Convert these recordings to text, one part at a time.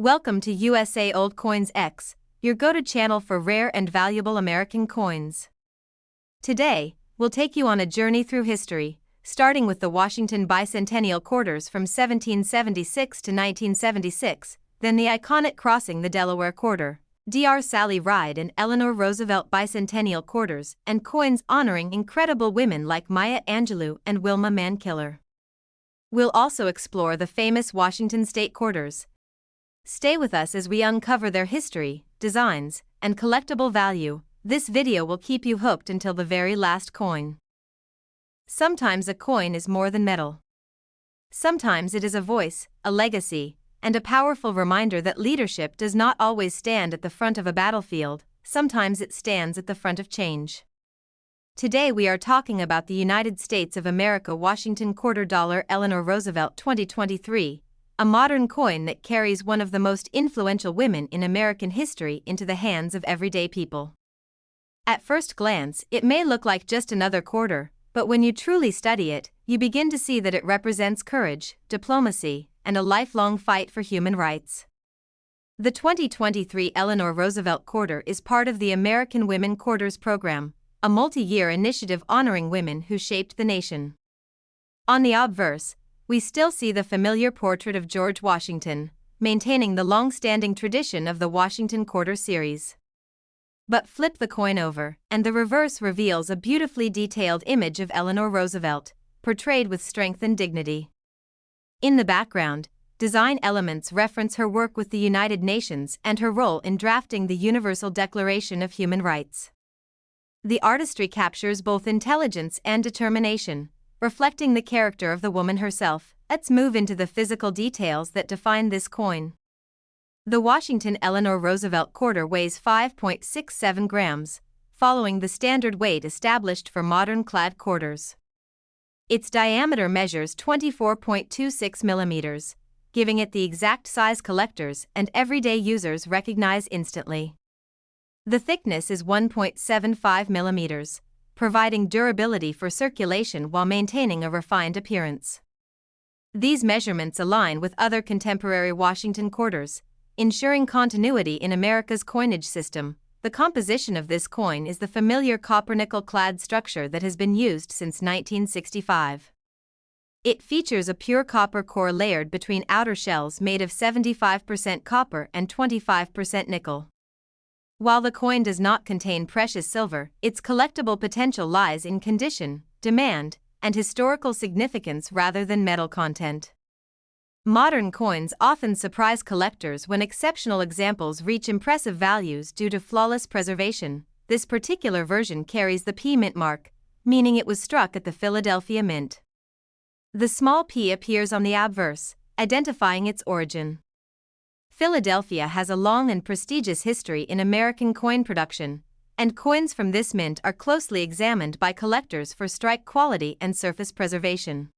Welcome to USA Old Coins X, your go-to channel for rare and valuable American coins. Today, we'll take you on a journey through history, starting with the Washington bicentennial quarters from 1776 to 1976, then the iconic crossing the Delaware quarter, Dr. Sally Ride and Eleanor Roosevelt bicentennial quarters, and coins honoring incredible women like Maya Angelou and Wilma Mankiller. We'll also explore the famous Washington state quarters. Stay with us as we uncover their history, designs, and collectible value. This video will keep you hooked until the very last coin. Sometimes a coin is more than metal. Sometimes it is a voice, a legacy, and a powerful reminder that leadership does not always stand at the front of a battlefield. Sometimes it stands at the front of change. Today we are talking about the United States of America Washington quarter dollar Eleanor Roosevelt 2023. A modern coin that carries one of the most influential women in American history into the hands of everyday people. At first glance, it may look like just another quarter, but when you truly study it, you begin to see that it represents courage, diplomacy, and a lifelong fight for human rights. The 2023 Eleanor Roosevelt quarter is part of the American Women Quarters program, a multi-year initiative honoring women who shaped the nation. On the obverse, we still see the familiar portrait of George Washington, maintaining the long-standing tradition of the Washington Quarter series. But flip the coin over, and the reverse reveals a beautifully detailed image of Eleanor Roosevelt, portrayed with strength and dignity. In the background, design elements reference her work with the United Nations and her role in drafting the Universal Declaration of Human Rights. The artistry captures both intelligence and determination, reflecting the character of the woman herself. Let's move into the physical details that define this coin. The Washington Eleanor Roosevelt quarter weighs 5.67 grams, following the standard weight established for modern clad quarters. Its diameter measures 24.26 millimeters, giving it the exact size collectors and everyday users recognize instantly. The thickness is 1.75 millimeters, providing durability for circulation while maintaining a refined appearance. These measurements align with other contemporary Washington quarters, ensuring continuity in America's coinage system. The composition of this coin is the familiar copper-nickel-clad structure that has been used since 1965. It features a pure copper core layered between outer shells made of 75% copper and 25% nickel. While the coin does not contain precious silver, its collectible potential lies in condition, demand, and historical significance rather than metal content. Modern coins often surprise collectors when exceptional examples reach impressive values due to flawless preservation. This particular version carries the P Mint mark, meaning it was struck at the Philadelphia Mint. The small p appears on the obverse, identifying its origin. Philadelphia has a long and prestigious history in American coin production, and coins from this mint are closely examined by collectors for strike quality and surface preservation.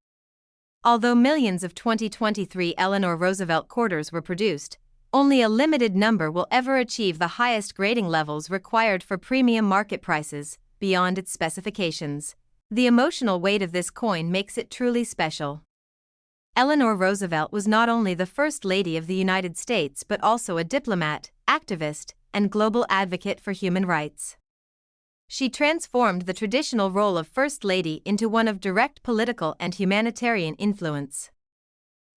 Although millions of 2023 Eleanor Roosevelt quarters were produced, only a limited number will ever achieve the highest grading levels required for premium market prices, beyond its specifications. The emotional weight of this coin makes it truly special. Eleanor Roosevelt was not only the First Lady of the United States but also a diplomat, activist, and global advocate for human rights. She transformed the traditional role of First Lady into one of direct political and humanitarian influence.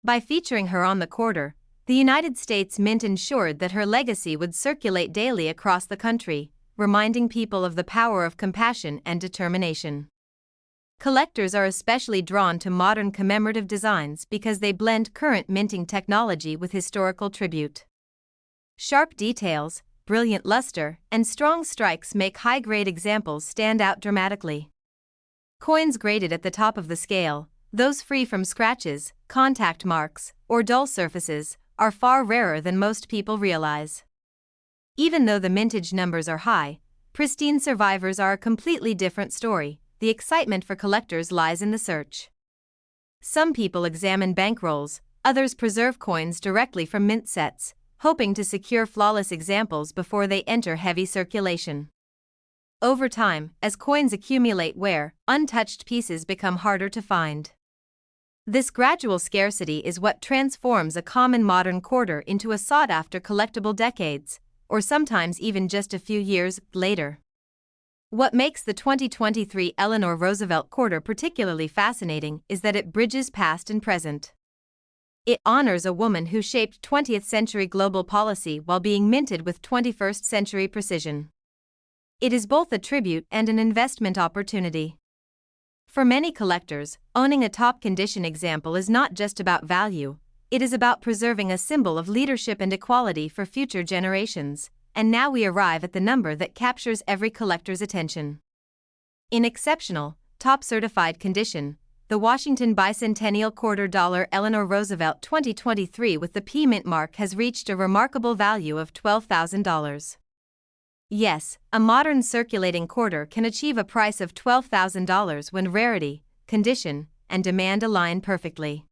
By featuring her on the quarter, the United States Mint ensured that her legacy would circulate daily across the country, reminding people of the power of compassion and determination. Collectors are especially drawn to modern commemorative designs because they blend current minting technology with historical tribute. Sharp details, brilliant luster, and strong strikes make high-grade examples stand out dramatically. Coins graded at the top of the scale, those free from scratches, contact marks, or dull surfaces, are far rarer than most people realize. Even though the mintage numbers are high, pristine survivors are a completely different story. The excitement for collectors lies in the search. Some people examine bankrolls, others preserve coins directly from mint sets, hoping to secure flawless examples before they enter heavy circulation. Over time, as coins accumulate wear, untouched pieces become harder to find. This gradual scarcity is what transforms a common modern quarter into a sought-after collectible decades, or sometimes even just a few years later. What makes the 2023 Eleanor Roosevelt quarter particularly fascinating is that it bridges past and present. It honors a woman who shaped 20th century global policy while being minted with 21st century precision. It is both a tribute and an investment opportunity. For many collectors, owning a top condition example is not just about value, it is about preserving a symbol of leadership and equality for future generations. And now we arrive at the number that captures every collector's attention. In exceptional, top certified condition, the Washington Bicentennial Quarter Dollar Eleanor Roosevelt 2023 with the P Mint mark has reached a remarkable value of $12,000. Yes, a modern circulating quarter can achieve a price of $12,000 when rarity, condition, and demand align perfectly.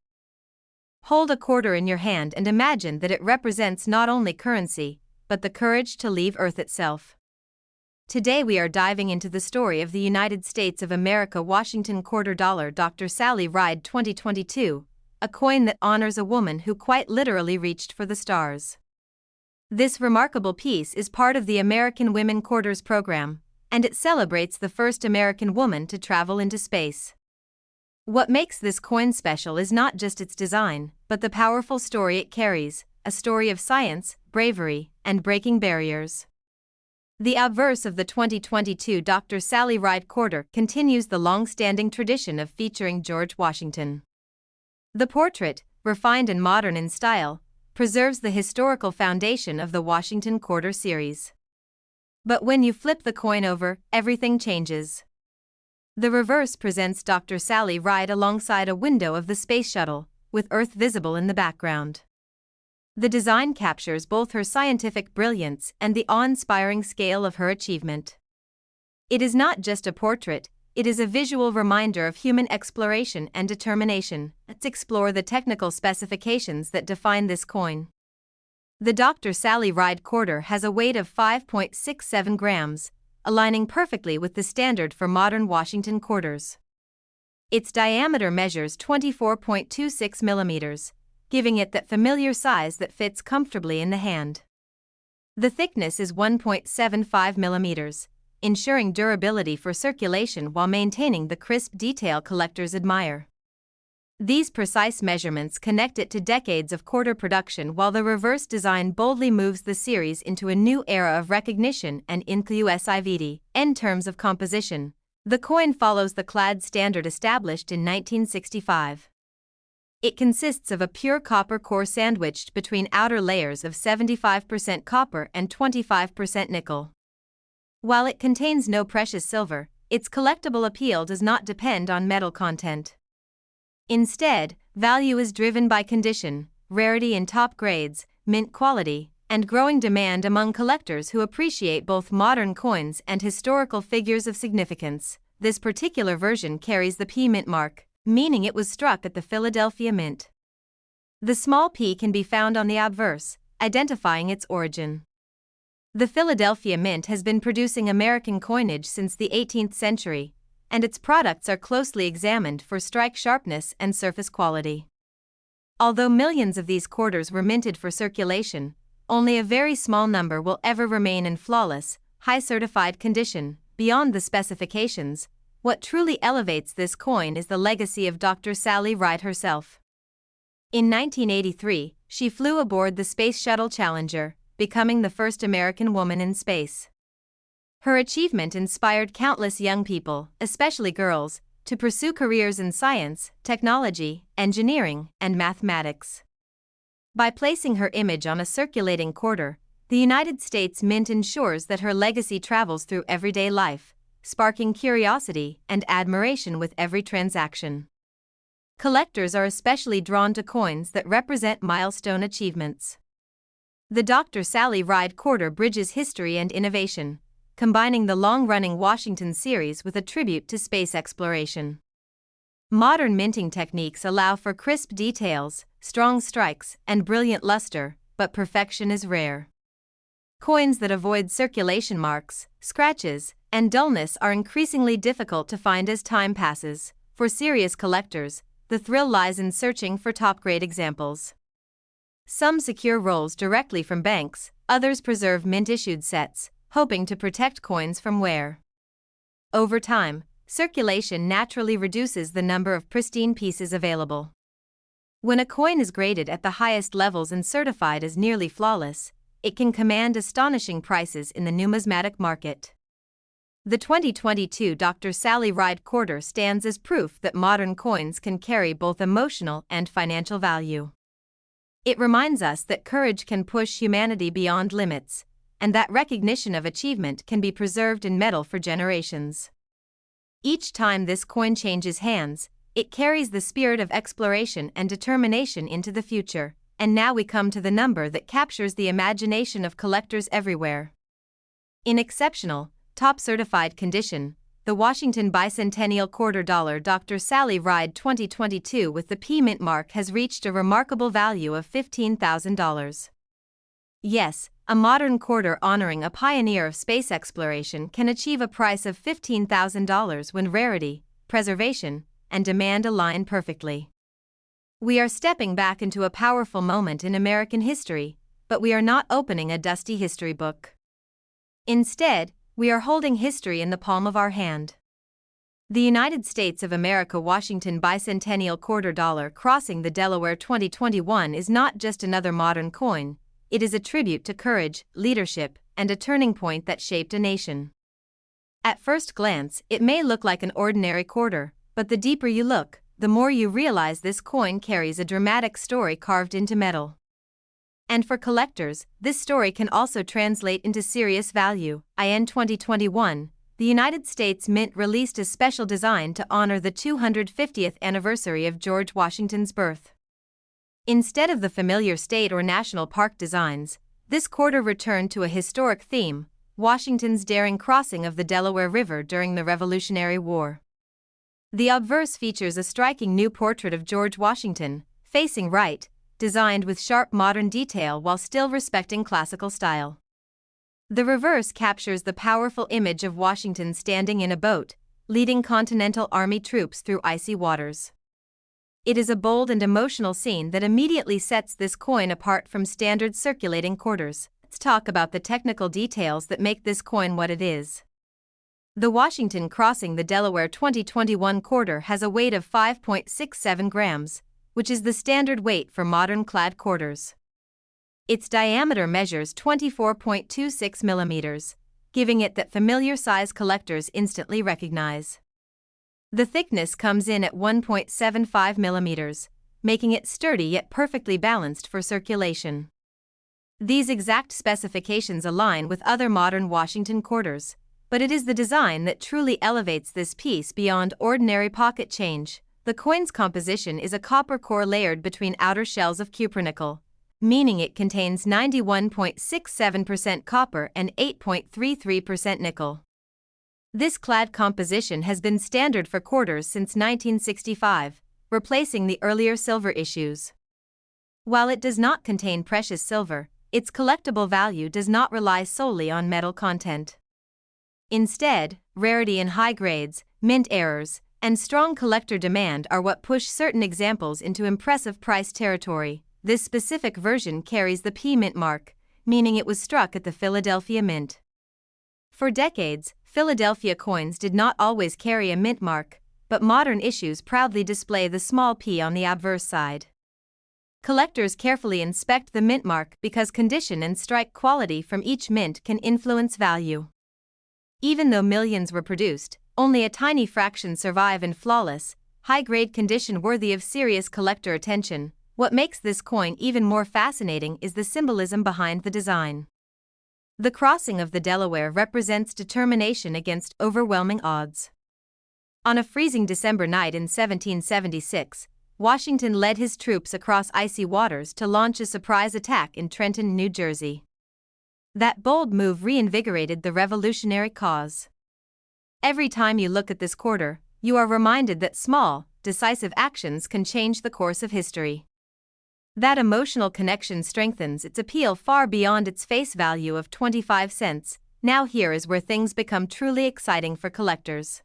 Hold a quarter in your hand and imagine that it represents not only currency, but the courage to leave Earth itself. Today we are diving into the story of the United States of America Washington Quarter Dollar Dr. Sally Ride 2022, a coin that honors a woman who quite literally reached for the stars. This remarkable piece is part of the American Women Quarters program, and it celebrates the first American woman to travel into space. What makes this coin special is not just its design, but the powerful story it carries, a story of science, bravery, and breaking barriers. The obverse of the 2022 Dr. Sally Ride quarter continues the long-standing tradition of featuring George Washington. The portrait, refined and modern in style, preserves the historical foundation of the Washington Quarter series. But when you flip the coin over, everything changes. The reverse presents Dr. Sally Ride alongside a window of the space shuttle, with Earth visible in the background. The design captures both her scientific brilliance and the awe-inspiring scale of her achievement. It is not just a portrait, it is a visual reminder of human exploration and determination. Let's explore the technical specifications that define this coin. The Dr. Sally Ride quarter has a weight of 5.67 grams, aligning perfectly with the standard for modern Washington quarters. Its diameter measures 24.26 millimeters, giving it that familiar size that fits comfortably in the hand. The thickness is 1.75 millimeters, ensuring durability for circulation while maintaining the crisp detail collectors admire. These precise measurements connect it to decades of quarter production, while the reverse design boldly moves the series into a new era of recognition and inclusivity. In terms of composition, the coin follows the clad standard established in 1965. It consists of a pure copper core sandwiched between outer layers of 75% copper and 25% nickel. While it contains no precious silver, its collectible appeal does not depend on metal content. Instead, value is driven by condition, rarity in top grades, mint quality, and growing demand among collectors who appreciate both modern coins and historical figures of significance. This particular version carries the P Mint mark, meaning it was struck at the Philadelphia Mint. The small p can be found on the obverse, identifying its origin. The Philadelphia Mint has been producing American coinage since the 18th century, and its products are closely examined for strike sharpness and surface quality. Although millions of these quarters were minted for circulation, only a very small number will ever remain in flawless, high-certified condition. Beyond the specifications, what truly elevates this coin is the legacy of Dr. Sally Ride herself. In 1983, she flew aboard the Space Shuttle Challenger, becoming the first American woman in space. Her achievement inspired countless young people, especially girls, to pursue careers in science, technology, engineering, and mathematics. By placing her image on a circulating quarter, the United States Mint ensures that her legacy travels through everyday life, sparking curiosity and admiration with every transaction. Collectors are especially drawn to coins that represent milestone achievements. The Dr. Sally Ride quarter bridges history and innovation, combining the long-running Washington series with a tribute to space exploration. Modern minting techniques allow for crisp details, strong strikes, and brilliant luster, but perfection is rare. Coins that avoid circulation marks, scratches, and dullness are increasingly difficult to find as time passes. For serious collectors, the thrill lies in searching for top-grade examples. Some secure rolls directly from banks, others preserve mint-issued sets, hoping to protect coins from wear. Over time, circulation naturally reduces the number of pristine pieces available. When a coin is graded at the highest levels and certified as nearly flawless, it can command astonishing prices in the numismatic market. The 2022 Dr. Sally Ride quarter stands as proof that modern coins can carry both emotional and financial value. It reminds us that courage can push humanity beyond limits, and that recognition of achievement can be preserved in metal for generations. Each time this coin changes hands, it carries the spirit of exploration and determination into the future, and now we come to the number that captures the imagination of collectors everywhere. In exceptional, top-certified condition, the Washington Bicentennial Quarter Dollar Dr. Sally Ride 2022 with the P Mint mark has reached a remarkable value of $15,000. Yes, a modern quarter honoring a pioneer of space exploration can achieve a price of $15,000 when rarity, preservation, and demand align perfectly. We are stepping back into a powerful moment in American history, but we are not opening a dusty history book. Instead, we are holding history in the palm of our hand. The United States of America Washington Bicentennial Quarter Dollar crossing the Delaware 2021 is not just another modern coin, it is a tribute to courage, leadership, and a turning point that shaped a nation. At first glance, it may look like an ordinary quarter, but the deeper you look, the more you realize this coin carries a dramatic story carved into metal. And for collectors, this story can also translate into serious value. In 2021, the United States Mint released a special design to honor the 250th anniversary of George Washington's birth. Instead of the familiar state or national park designs, this quarter returned to a historic theme: Washington's daring crossing of the Delaware River during the Revolutionary War. The obverse features a striking new portrait of George Washington, facing right, designed with sharp modern detail while still respecting classical style. The reverse captures the powerful image of Washington standing in a boat, leading Continental Army troops through icy waters. It is a bold and emotional scene that immediately sets this coin apart from standard circulating quarters. Let's talk about the technical details that make this coin what it is. The Washington crossing the Delaware 2021 quarter has a weight of 5.67 grams, which is the standard weight for modern clad quarters. Its diameter measures 24.26 millimeters, giving it that familiar size collectors instantly recognize. The thickness comes in at 1.75 millimeters, making it sturdy yet perfectly balanced for circulation. These exact specifications align with other modern Washington quarters, but it is the design that truly elevates this piece beyond ordinary pocket change. The coin's composition is a copper core layered between outer shells of cupronickel, meaning it contains 91.67% copper and 8.33% nickel. This clad composition has been standard for quarters since 1965, replacing the earlier silver issues. While it does not contain precious silver, its collectible value does not rely solely on metal content. Instead, rarity in high grades, mint errors, and strong collector demand are what push certain examples into impressive price territory. This specific version carries the P Mint mark, meaning it was struck at the Philadelphia Mint. For decades, Philadelphia coins did not always carry a mint mark, but modern issues proudly display the small p on the obverse side. Collectors carefully inspect the mint mark because condition and strike quality from each mint can influence value. Even though millions were produced, only a tiny fraction survive in flawless, high-grade condition worthy of serious collector attention. What makes this coin even more fascinating is the symbolism behind the design. The crossing of the Delaware represents determination against overwhelming odds. On a freezing December night in 1776, Washington led his troops across icy waters to launch a surprise attack in Trenton, New Jersey. That bold move reinvigorated the revolutionary cause. Every time you look at this quarter, you are reminded that small, decisive actions can change the course of history. That emotional connection strengthens its appeal far beyond its face value of 25 cents. Now here is where things become truly exciting for collectors.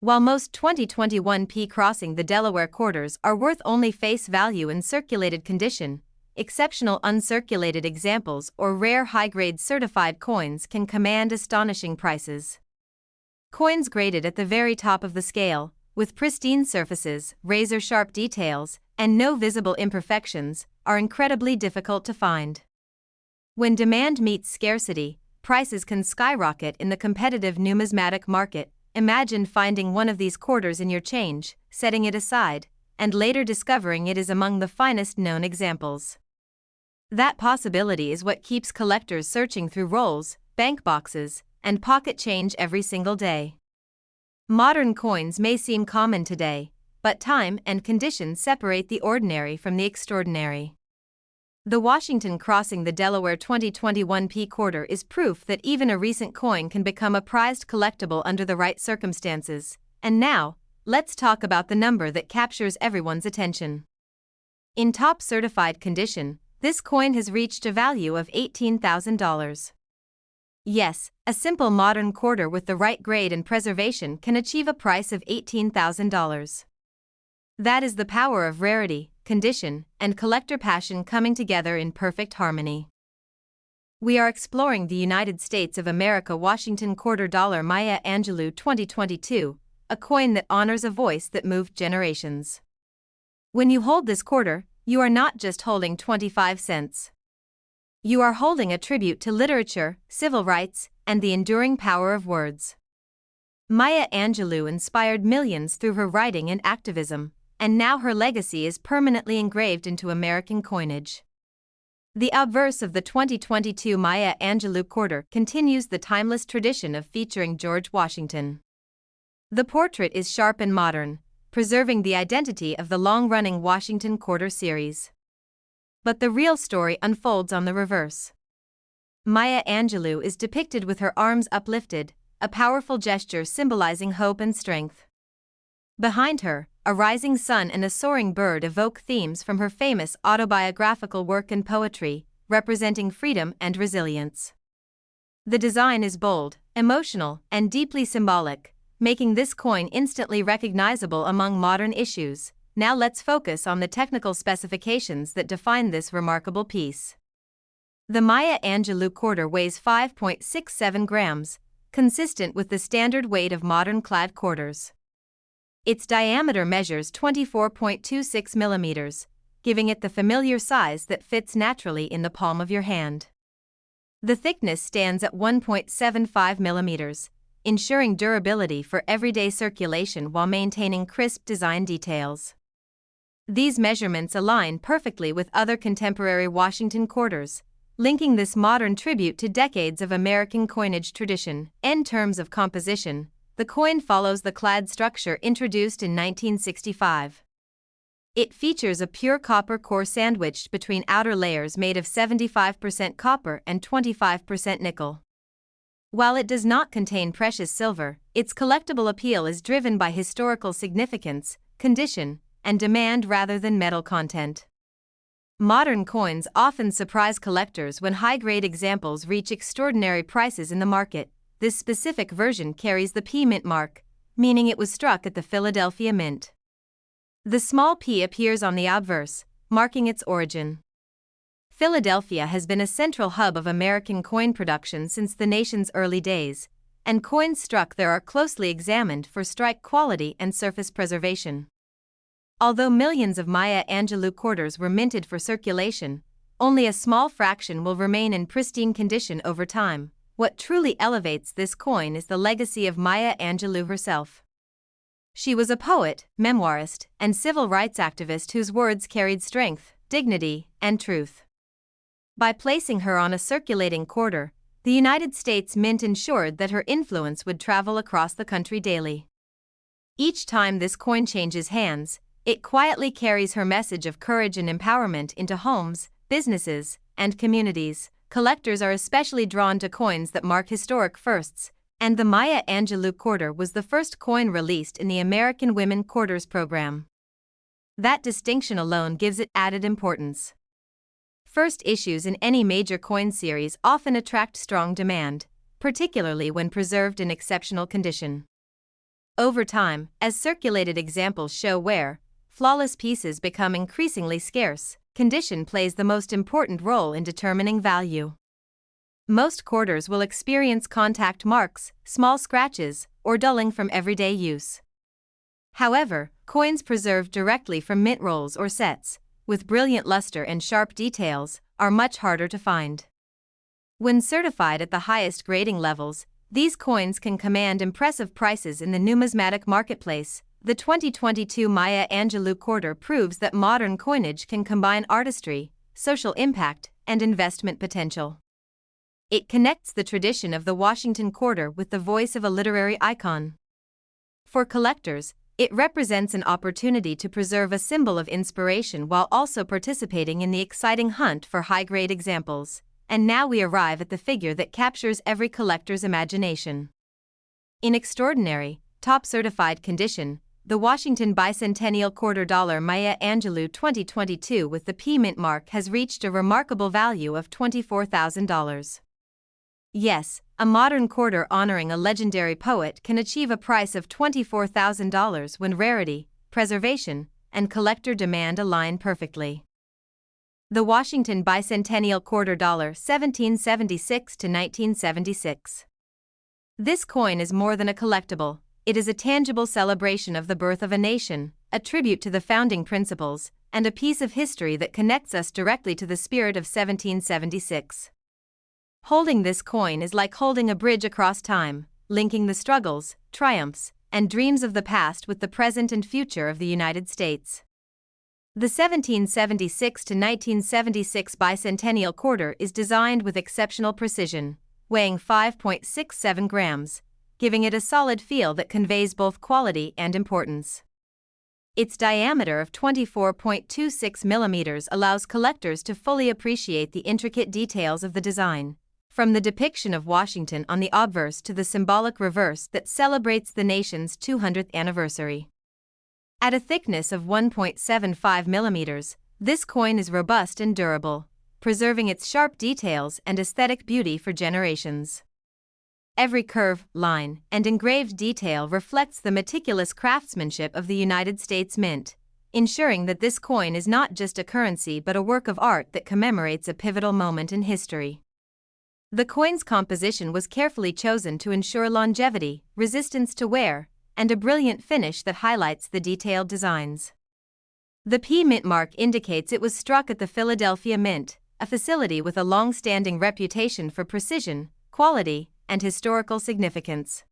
While most 2021p crossing the Delaware quarters are worth only face value in circulated condition, exceptional uncirculated examples or rare high-grade certified coins can command astonishing prices. Coins graded at the very top of the scale, with pristine surfaces, razor-sharp details, and no visible imperfections, are incredibly difficult to find. When demand meets scarcity, prices can skyrocket in the competitive numismatic market. Imagine finding one of these quarters in your change, setting it aside, and later discovering it is among the finest known examples. That possibility is what keeps collectors searching through rolls, bank boxes, and pocket change every single day. Modern coins may seem common today, but time and conditions separate the ordinary from the extraordinary. The Washington crossing the Delaware 2021p quarter is proof that even a recent coin can become a prized collectible under the right circumstances. And now, let's talk about the number that captures everyone's attention. In top certified condition, this coin has reached a value of $18,000. Yes, a simple modern quarter with the right grade and preservation can achieve a price of $18,000. That is the power of rarity, condition, and collector passion coming together in perfect harmony. We are exploring the United States of America Washington quarter dollar Maya Angelou 2022, a coin that honors a voice that moved generations. When you hold this quarter, you are not just holding 25 cents. You are holding a tribute to literature, civil rights, and the enduring power of words. Maya Angelou inspired millions through her writing and activism, and now her legacy is permanently engraved into American coinage. The obverse of the 2022 Maya Angelou quarter continues the timeless tradition of featuring George Washington. The portrait is sharp and modern, preserving the identity of the long-running Washington quarter series. But the real story unfolds on the reverse. Maya Angelou is depicted with her arms uplifted, a powerful gesture symbolizing hope and strength. Behind her, a rising sun and a soaring bird evoke themes from her famous autobiographical work and poetry, representing freedom and resilience. The design is bold, emotional, and deeply symbolic, making this coin instantly recognizable among modern issues. Now let's focus on the technical specifications that define this remarkable piece. The Maya Angelou quarter weighs 5.67 grams, consistent with the standard weight of modern clad quarters. Its diameter measures 24.26 millimeters, giving it the familiar size that fits naturally in the palm of your hand. The thickness stands at 1.75 millimeters, ensuring durability for everyday circulation while maintaining crisp design details. These measurements align perfectly with other contemporary Washington quarters, linking this modern tribute to decades of American coinage tradition. In terms of composition, the coin follows the clad structure introduced in 1965. It features a pure copper core sandwiched between outer layers made of 75% copper and 25% nickel. While it does not contain precious silver, its collectible appeal is driven by historical significance, condition, and demand rather than metal content. Modern coins often surprise collectors when high-grade examples reach extraordinary prices in the market. This specific version carries the P Mint mark, meaning it was struck at the Philadelphia Mint. The small p appears on the obverse, marking its origin. Philadelphia has been a central hub of American coin production since the nation's early days, and coins struck there are closely examined for strike quality and surface preservation. Although millions of Maya Angelou quarters were minted for circulation, only a small fraction will remain in pristine condition over time. What truly elevates this coin is the legacy of Maya Angelou herself. She was a poet, memoirist, and civil rights activist whose words carried strength, dignity, and truth. By placing her on a circulating quarter, the United States Mint ensured that her influence would travel across the country daily. Each time this coin changes hands, it quietly carries her message of courage and empowerment into homes, businesses, and communities. Collectors are especially drawn to coins that mark historic firsts, and the Maya Angelou quarter was the first coin released in the American Women Quarters program. That distinction alone gives it added importance. First issues in any major coin series often attract strong demand, particularly when preserved in exceptional condition. Over time, as circulated examples show where flawless pieces become increasingly scarce, condition plays the most important role in determining value. Most quarters will experience contact marks, small scratches, or dulling from everyday use. However, coins preserved directly from mint rolls or sets, with brilliant luster and sharp details, are much harder to find. When certified at the highest grading levels, these coins can command impressive prices in the numismatic marketplace. The 2022 Maya Angelou quarter proves that modern coinage can combine artistry, social impact, and investment potential. It connects the tradition of the Washington quarter with the voice of a literary icon. For collectors, it represents an opportunity to preserve a symbol of inspiration while also participating in the exciting hunt for high-grade examples. And now we arrive at the figure that captures every collector's imagination. In extraordinary, top-certified condition, the Washington Bicentennial Quarter Dollar Maya Angelou 2022 with the P Mint mark has reached a remarkable value of $24,000. Yes, a modern quarter honoring a legendary poet can achieve a price of $24,000 when rarity, preservation, and collector demand align perfectly. The Washington Bicentennial Quarter Dollar 1776 to 1976. This coin is more than a collectible, it is a tangible celebration of the birth of a nation, a tribute to the founding principles, and a piece of history that connects us directly to the spirit of 1776. Holding this coin is like holding a bridge across time, linking the struggles, triumphs, and dreams of the past with the present and future of the United States. The 1776 to 1976 bicentennial quarter is designed with exceptional precision, weighing 5.67 grams, giving it a solid feel that conveys both quality and importance. Its diameter of 24.26 millimeters allows collectors to fully appreciate the intricate details of the design, from the depiction of Washington on the obverse to the symbolic reverse that celebrates the nation's 200th anniversary. At a thickness of 1.75 millimeters, this coin is robust and durable, preserving its sharp details and aesthetic beauty for generations. Every curve, line, and engraved detail reflects the meticulous craftsmanship of the United States Mint, ensuring that this coin is not just a currency but a work of art that commemorates a pivotal moment in history. The coin's composition was carefully chosen to ensure longevity, resistance to wear, and a brilliant finish that highlights the detailed designs. The P Mint mark indicates it was struck at the Philadelphia Mint, a facility with a long-standing reputation for precision, quality, and historical significance.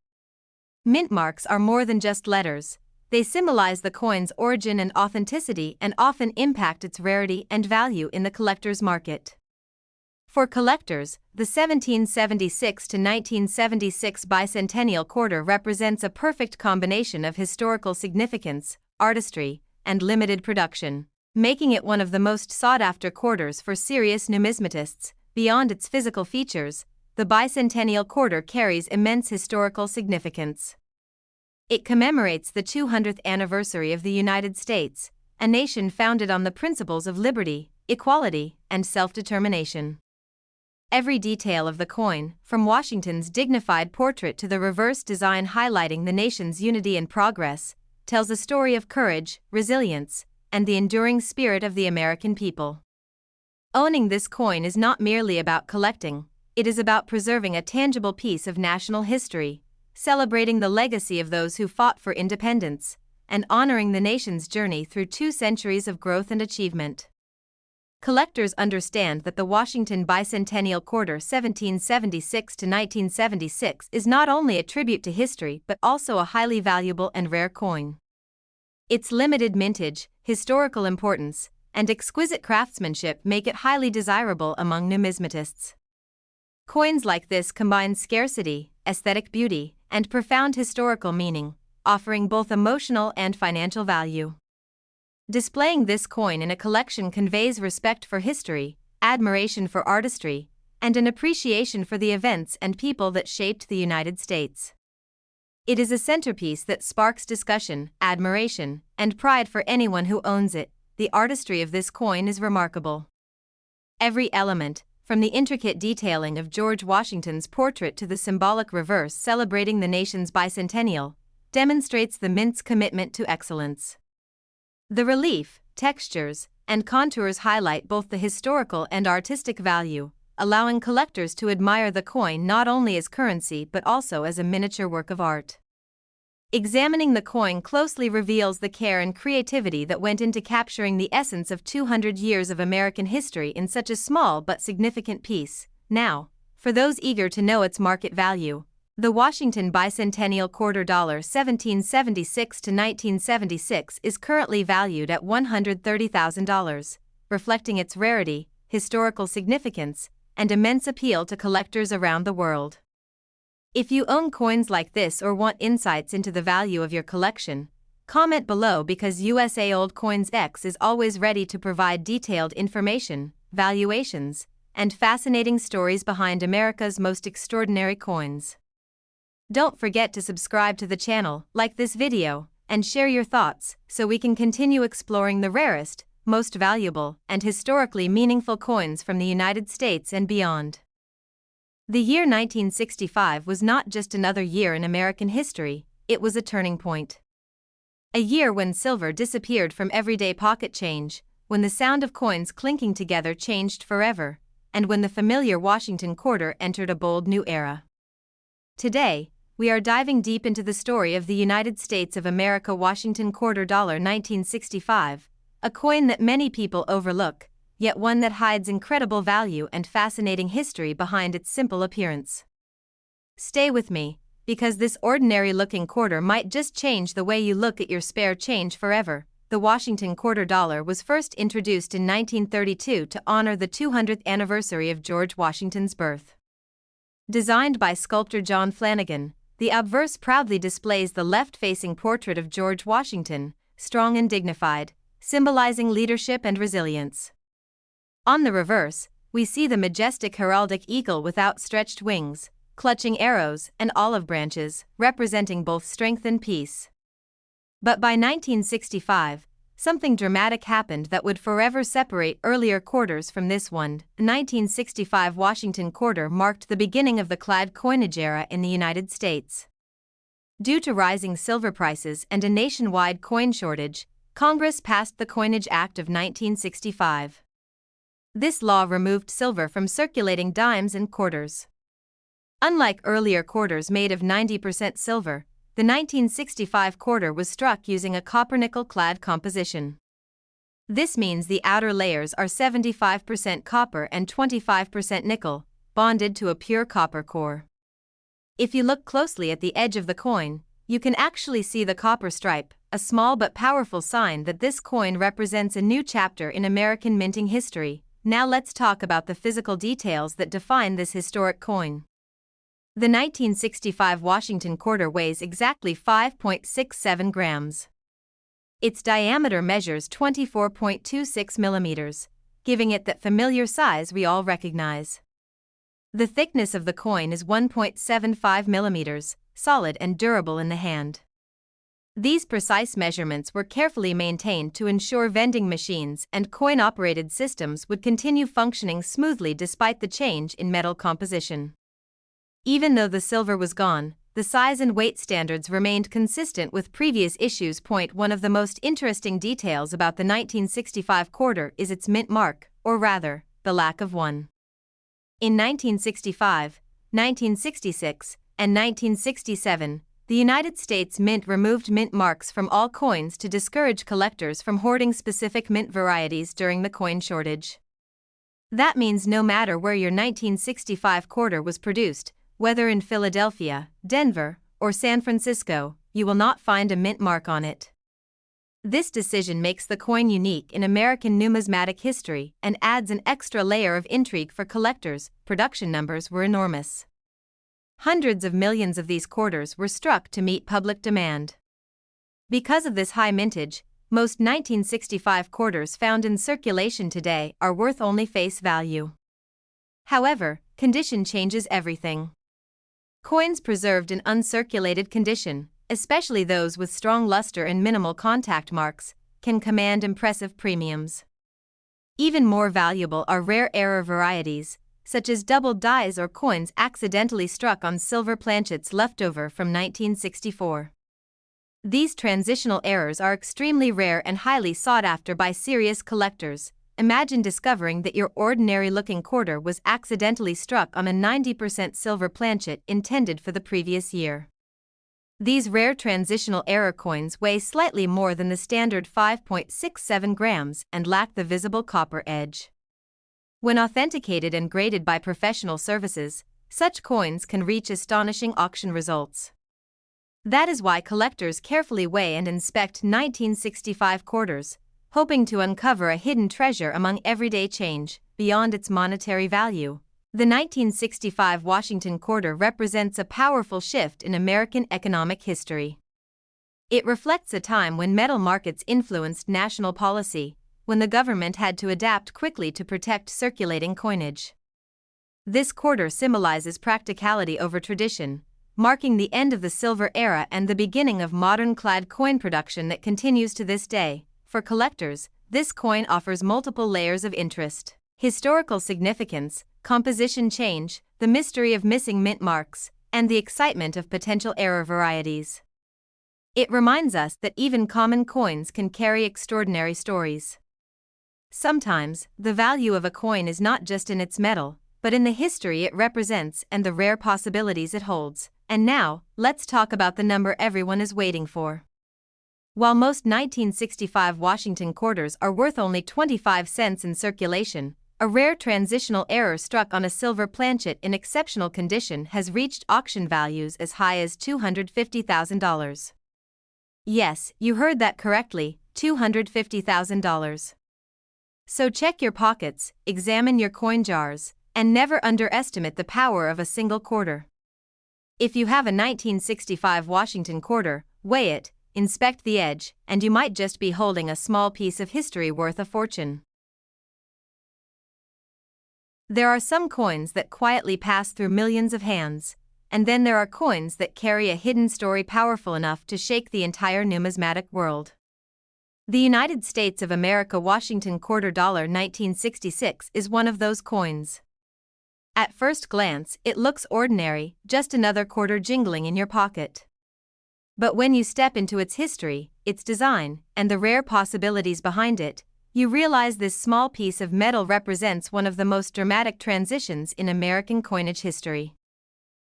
Mint marks are more than just letters. They symbolize the coin's origin and authenticity and often impact its rarity and value in the collector's market. For collectors, the 1776 to 1976 bicentennial quarter represents a perfect combination of historical significance, artistry, and limited production, making it one of the most sought-after quarters for serious numismatists. Beyond its physical features, the bicentennial quarter carries immense historical significance. It commemorates the 200th anniversary of the United States, a nation founded on the principles of liberty, equality, and self-determination. Every detail of the coin, from Washington's dignified portrait to the reverse design highlighting the nation's unity and progress, tells a story of courage, resilience, and the enduring spirit of the American people. Owning this coin is not merely about collecting, it is about preserving a tangible piece of national history, celebrating the legacy of those who fought for independence, and honoring the nation's journey through 2 centuries of growth and achievement. Collectors understand that the Washington Bicentennial Quarter 1776 to 1976 is not only a tribute to history but also a highly valuable and rare coin. Its limited mintage, historical importance, and exquisite craftsmanship make it highly desirable among numismatists. Coins like this combine scarcity, aesthetic beauty, and profound historical meaning, offering both emotional and financial value. Displaying this coin in a collection conveys respect for history, admiration for artistry, and an appreciation for the events and people that shaped the United States. It is a centerpiece that sparks discussion, admiration, and pride for anyone who owns it. The artistry of this coin is remarkable. Every element, from the intricate detailing of George Washington's portrait to the symbolic reverse celebrating the nation's bicentennial, demonstrates the mint's commitment to excellence. The relief, textures, and contours highlight both the historical and artistic value, allowing collectors to admire the coin not only as currency but also as a miniature work of art. Examining the coin closely reveals the care and creativity that went into capturing the essence of 200 years of American history in such a small but significant piece. Now, for those eager to know its market value, the Washington Bicentennial Quarter dollar 1776 to 1976 is currently valued at $130,000, reflecting its rarity, historical significance, and immense appeal to collectors around the world. If you own coins like this or want insights into the value of your collection, comment below because USA Old Coins X is always ready to provide detailed information, valuations, and fascinating stories behind America's most extraordinary coins. Don't forget to subscribe to the channel, like this video, and share your thoughts so we can continue exploring the rarest, most valuable, and historically meaningful coins from the United States and beyond. The year 1965 was not just another year in American history, it was a turning point. A year when silver disappeared from everyday pocket change, when the sound of coins clinking together changed forever, and when the familiar Washington quarter entered a bold new era. Today, we are diving deep into the story of the United States of America Washington Quarter dollar 1965, a coin that many people overlook, yet one that hides incredible value and fascinating history behind its simple appearance. Stay with me, because this ordinary-looking quarter might just change the way you look at your spare change forever. The Washington Quarter dollar was first introduced in 1932 to honor the 200th anniversary of George Washington's birth. Designed by sculptor John Flanagan, the obverse proudly displays the left-facing portrait of George Washington, strong and dignified, symbolizing leadership and resilience. On the reverse, we see the majestic heraldic eagle with outstretched wings, clutching arrows and olive branches, representing both strength and peace. But by 1965, something dramatic happened that would forever separate earlier quarters from this one. The 1965 Washington quarter marked the beginning of the clad coinage era in the United States. Due to rising silver prices and a nationwide coin shortage, Congress passed the Coinage Act of 1965. This law removed silver from circulating dimes and quarters. Unlike earlier quarters made of 90% silver, the 1965 quarter was struck using a copper-nickel-clad composition. This means the outer layers are 75% copper and 25% nickel, bonded to a pure copper core. If you look closely at the edge of the coin, you can actually see the copper stripe, a small but powerful sign that this coin represents a new chapter in American minting history. Now let's talk about the physical details that define this historic coin. The 1965 Washington quarter weighs exactly 5.67 grams. Its diameter measures 24.26 millimeters, giving it that familiar size we all recognize. The thickness of the coin is 1.75 millimeters, solid and durable in the hand. These precise measurements were carefully maintained to ensure vending machines and coin-operated systems would continue functioning smoothly despite the change in metal composition. Even though the silver was gone, the size and weight standards remained consistent with previous issues. One of the most interesting details about the 1965 quarter is its mint mark, or rather, the lack of one. In 1965, 1966, and 1967, the United States Mint removed mint marks from all coins to discourage collectors from hoarding specific mint varieties during the coin shortage. That means no matter where your 1965 quarter was produced, whether in Philadelphia, Denver, or San Francisco, you will not find a mint mark on it. This decision makes the coin unique in American numismatic history and adds an extra layer of intrigue for collectors. Production numbers were enormous. Hundreds of millions of these quarters were struck to meet public demand. Because of this high mintage, most 1965 quarters found in circulation today are worth only face value. However, condition changes everything. Coins preserved in uncirculated condition, especially those with strong luster and minimal contact marks, can command impressive premiums. Even more valuable are rare error varieties, such as doubled dies or coins accidentally struck on silver planchets left over from 1964. These transitional errors are extremely rare and highly sought after by serious collectors. Imagine discovering that your ordinary-looking quarter was accidentally struck on a 90% silver planchet intended for the previous year. These rare transitional error coins weigh slightly more than the standard 5.67 grams and lack the visible copper edge. When authenticated and graded by professional services, such coins can reach astonishing auction results. That is why collectors carefully weigh and inspect 1965 quarters, hoping to uncover a hidden treasure among everyday change, beyond its monetary value. The 1965 Washington quarter represents a powerful shift in American economic history. It reflects a time when metal markets influenced national policy, when the government had to adapt quickly to protect circulating coinage. This quarter symbolizes practicality over tradition, marking the end of the silver era and the beginning of modern clad coin production that continues to this day. For collectors, this coin offers multiple layers of interest: historical significance, composition change, the mystery of missing mint marks, and the excitement of potential error varieties. It reminds us that even common coins can carry extraordinary stories. Sometimes, the value of a coin is not just in its metal, but in the history it represents and the rare possibilities it holds. And now, let's talk about the number everyone is waiting for. While most 1965 Washington quarters are worth only 25 cents in circulation, a rare transitional error struck on a silver planchet in exceptional condition has reached auction values as high as $250,000. Yes, you heard that correctly, $250,000. So check your pockets, examine your coin jars, and never underestimate the power of a single quarter. If you have a 1965 Washington quarter, weigh it, inspect the edge, and you might just be holding a small piece of history worth a fortune. There are some coins that quietly pass through millions of hands, and then there are coins that carry a hidden story powerful enough to shake the entire numismatic world. The United States of America Washington quarter $1966 is one of those coins. At first glance, it looks ordinary, just another quarter jingling in your pocket. But when you step into its history, its design, and the rare possibilities behind it, you realize this small piece of metal represents one of the most dramatic transitions in American coinage history.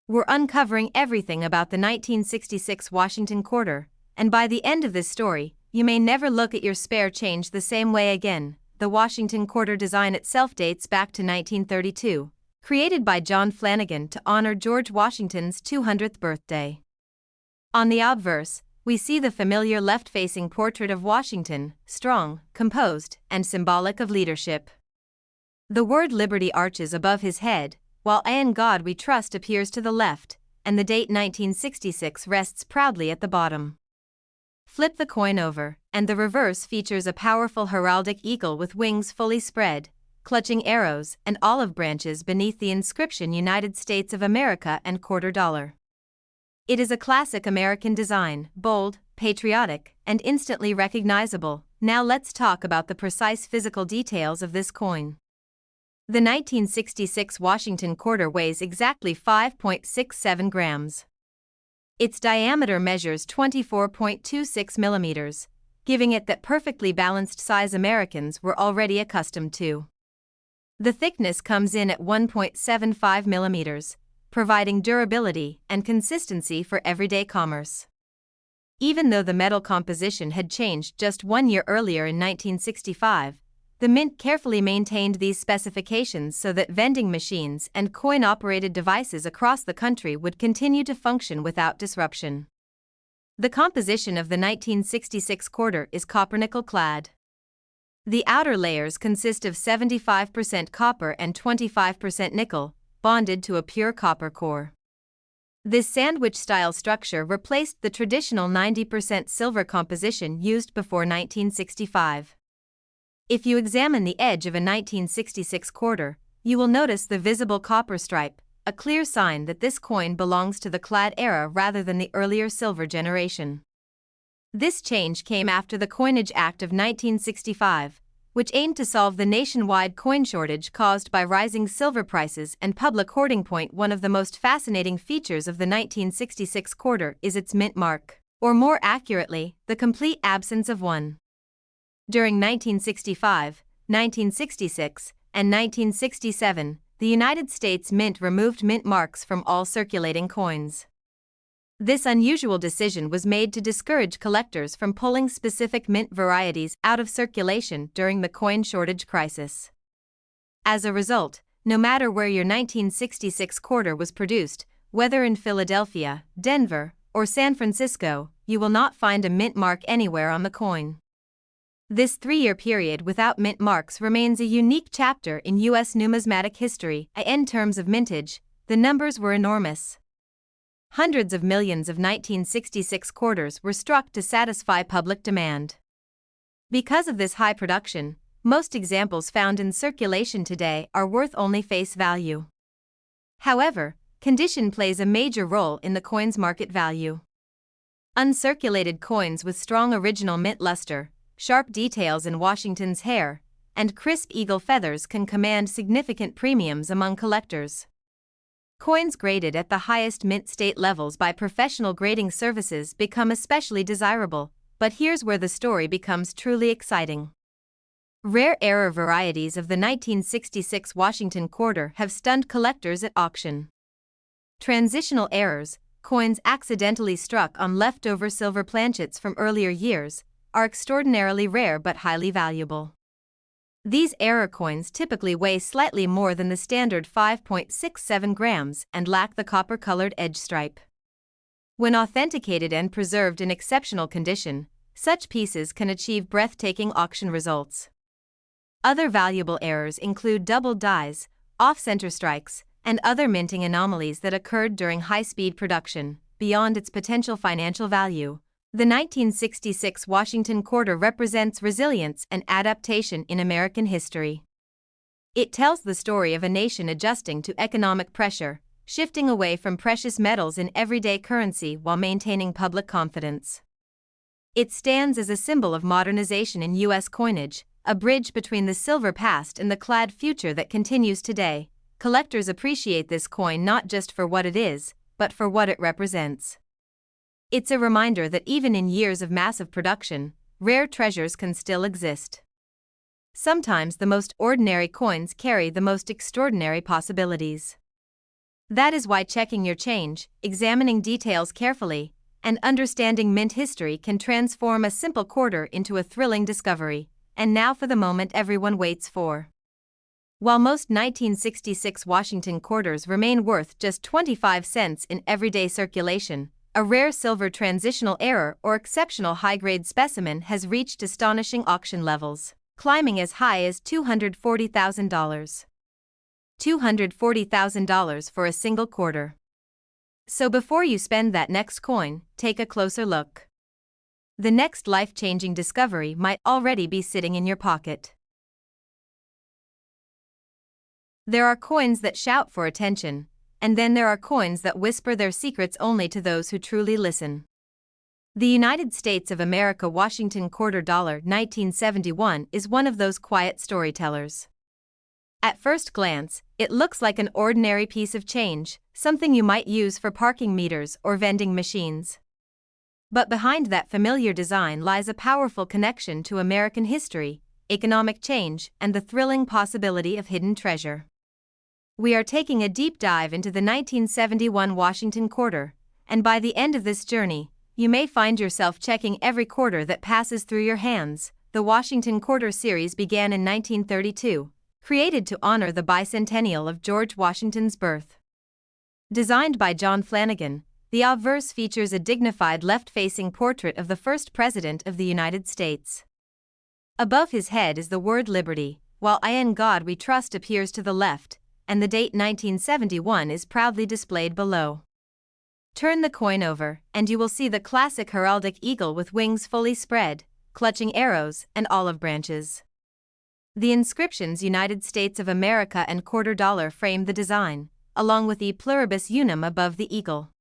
We're uncovering everything about the 1966 Washington quarter, and by the end of this story, you may never look at your spare change the same way again. The Washington quarter design itself dates back to 1932. Created by John Flanagan to honor George Washington's 200th birthday. On the obverse, we see the familiar left-facing portrait of Washington, strong, composed, and symbolic of leadership. The word liberty arches above his head, while "In God We Trust" appears to the left, and the date 1966 rests proudly at the bottom. Flip the coin over, and the reverse features a powerful heraldic eagle with wings fully spread, clutching arrows and olive branches beneath the inscription United States of America and quarter dollar. It is a classic American design, bold, patriotic, and instantly recognizable. Now let's talk about the precise physical details of this coin. The 1966 Washington quarter weighs exactly 5.67 grams. Its diameter measures 24.26 millimeters, giving it that perfectly balanced size Americans were already accustomed to. The thickness comes in at 1.75 millimeters, providing durability and consistency for everyday commerce. Even though the metal composition had changed just 1 year earlier in 1965, the mint carefully maintained these specifications so that vending machines and coin-operated devices across the country would continue to function without disruption. The composition of the 1966 quarter is copper-nickel clad. The outer layers consist of 75% copper and 25% nickel, bonded to a pure copper core. This sandwich-style structure replaced the traditional 90% silver composition used before 1965. If you examine the edge of a 1966 quarter, you will notice the visible copper stripe, a clear sign that this coin belongs to the clad era rather than the earlier silver generation. This change came after the Coinage Act of 1965, which aimed to solve the nationwide coin shortage caused by rising silver prices and public hoarding. One of the most fascinating features of the 1966 quarter is its mint mark. Or more accurately, the complete absence of one. During 1965, 1966, and 1967, the United States Mint removed mint marks from all circulating coins. This unusual decision was made to discourage collectors from pulling specific mint varieties out of circulation during the coin shortage crisis. As a result, no matter where your 1966 quarter was produced, whether in Philadelphia, Denver, or San Francisco, you will not find a mint mark anywhere on the coin. This 3-year period without mint marks remains a unique chapter in U.S. numismatic history. In terms of mintage, the numbers were enormous. Hundreds of millions of 1966 quarters were struck to satisfy public demand. Because of this high production, most examples found in circulation today are worth only face value. However, condition plays a major role in the coin's market value. Uncirculated coins with strong original mint luster, sharp details in Washington's hair, and crisp eagle feathers can command significant premiums among collectors. Coins graded at the highest mint state levels by professional grading services become especially desirable, but here's where the story becomes truly exciting. Rare error varieties of the 1966 Washington quarter have stunned collectors at auction. Transitional errors, coins accidentally struck on leftover silver planchets from earlier years, are extraordinarily rare but highly valuable. These error coins typically weigh slightly more than the standard 5.67 grams and lack the copper-colored edge stripe. When authenticated and preserved in exceptional condition, such pieces can achieve breathtaking auction results. Other valuable errors include doubled dies, off-center strikes, and other minting anomalies that occurred during high-speed production. Beyond its potential financial value, the 1966 Washington quarter represents resilience and adaptation in American history. It tells the story of a nation adjusting to economic pressure, shifting away from precious metals in everyday currency while maintaining public confidence. It stands as a symbol of modernization in U.S. coinage, a bridge between the silver past and the clad future that continues today. Collectors appreciate this coin not just for what it is, but for what it represents. It's a reminder that even in years of massive production, rare treasures can still exist. Sometimes the most ordinary coins carry the most extraordinary possibilities. That is why checking your change, examining details carefully, and understanding mint history can transform a simple quarter into a thrilling discovery. And now for the moment everyone waits for. While most 1966 Washington quarters remain worth just 25 cents in everyday circulation, a rare silver transitional error or exceptional high-grade specimen has reached astonishing auction levels, climbing as high as $240,000. $240,000 for a single quarter. So before you spend that next coin, take a closer look. The next life-changing discovery might already be sitting in your pocket. There are coins that shout for attention, and then there are coins that whisper their secrets only to those who truly listen. The United States of America Washington quarter dollar 1971 is one of those quiet storytellers. At first glance, it looks like an ordinary piece of change, something you might use for parking meters or vending machines. But behind that familiar design lies a powerful connection to American history, economic change, and the thrilling possibility of hidden treasure. We are taking a deep dive into the 1971 Washington quarter, and by the end of this journey, you may find yourself checking every quarter that passes through your hands. The Washington Quarter series began in 1932, created to honor the bicentennial of George Washington's birth. Designed by John Flanagan, the obverse features a dignified left-facing portrait of the first President of the United States. Above his head is the word Liberty, while "In God We Trust" appears to the left, and the date 1971 is proudly displayed below. Turn the coin over, and you will see the classic heraldic eagle with wings fully spread, clutching arrows and olive branches. The inscriptions United States of America and quarter dollar frame the design, along with E pluribus unum above the eagle.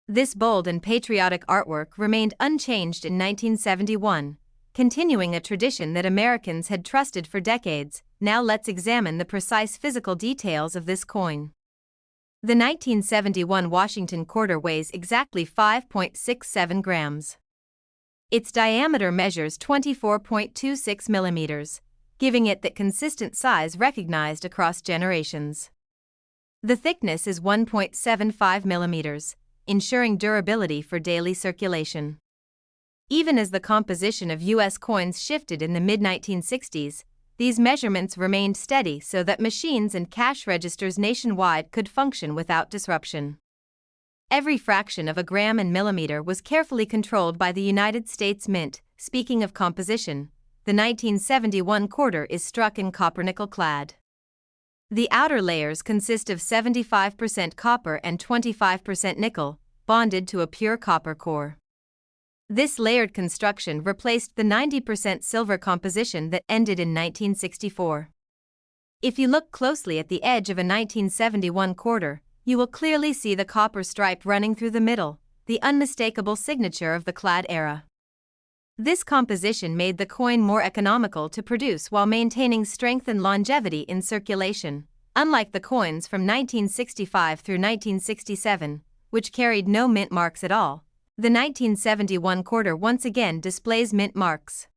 This bold and patriotic artwork remained unchanged in 1971, continuing a tradition that Americans had trusted for decades. Now let's examine the precise physical details of this coin. The 1971 Washington quarter weighs exactly 5.67 grams. Its diameter measures 24.26 millimeters, giving it that consistent size recognized across generations. The thickness is 1.75 millimeters, ensuring durability for daily circulation. Even as the composition of U.S. coins shifted in the mid-1960s, these measurements remained steady so that machines and cash registers nationwide could function without disruption. Every fraction of a gram and millimeter was carefully controlled by the United States Mint. Speaking of composition, the 1971 quarter is struck in copper-nickel clad. The outer layers consist of 75% copper and 25% nickel, bonded to a pure copper core. This layered construction replaced the 90% silver composition that ended in 1964. If you look closely at the edge of a 1971 quarter, you will clearly see the copper stripe running through the middle, the unmistakable signature of the clad era. This composition made the coin more economical to produce while maintaining strength and longevity in circulation, unlike the coins from 1965 through 1967, which carried no mint marks at all. The 1971 quarter once again displays mint marks.